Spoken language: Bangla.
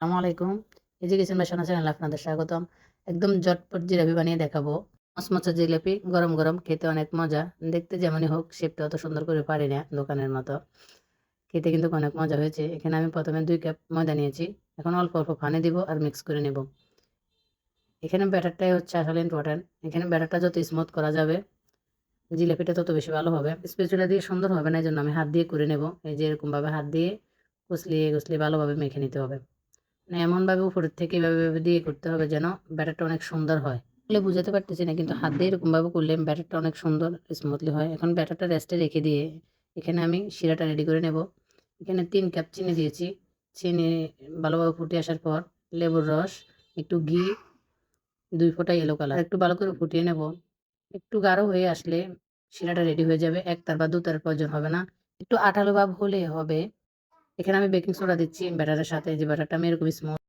আসসালামু আলাইকুম। এডুকেশন বাসানো চ্যানেলে আপনাদের স্বাগতম। একদম ঝটপট জিলাপি বানিয়ে দেখাবো। মচমচে জিলাপি গরম, গরম খেতে অনেক মজা। দেখতে যেমনই হোক শেপটা অত সুন্দর করে পারি না দোকানের মতো। খেতে কিন্তু অনেক মজা হয়েছে। এখানে আমি ১ম এ ২ কাপ ময়দা নিয়েছি। এখন অল্প, অল্প পানি দিব আর মিক্স করে নেব। এখানে ব্যাটারটাই হচ্ছে আসলে ইম্পোর্টেন্ট। এখানে ব্যাটারটা যত স্মুথ করা যাবে, জিলাপিটা তত বেশি ভালো হবে। স্প্যাচুলা দিয়ে সুন্দর হবে না, এজন্য আমি হাত দিয়ে করে নেব। এই যে এরকমভাবে হাত দিয়ে কুচলিয়ে, কুচলিয়ে ভালোভাবে মেখে নিতে হবে। মানে এমনভাবে উপরের থেকে এভাবে দিয়ে করতে হবে যেন ব্যাটারটা অনেক সুন্দর হয়। বলে বুঝাতে পারতেছি না, কিন্তু হাত দিয়ে এরকমভাবে করলে ব্যাটারটা অনেক সুন্দর স্মুথলি হয়। এখন ব্যাটারটা রেস্টে রেখে দিয়ে এখানে আমি শিরাটা রেডি করে নেব। এখানে ৩ কাপ চিনি দিয়েছি। চিনি ভালোভাবে ফুটে আসার পর লেবুর রস, একটু ঘি, ২ ফোঁটা ইয়েলো কালার একটু ভালো করে ফুটিয়ে নেব। একটু গাঢ় হয়ে আসলে শিরাটা রেডি হয়ে যাবে। ১ তার বা ২ তার প্রয়োজন হবে না। একটু আঠালো ভাব হলে হবে। এখানে আমি বেকিং সোডা দিচ্ছি ব্যাটারের সাথে, যে ব্যাটারটা আমি এরকম স্মুথ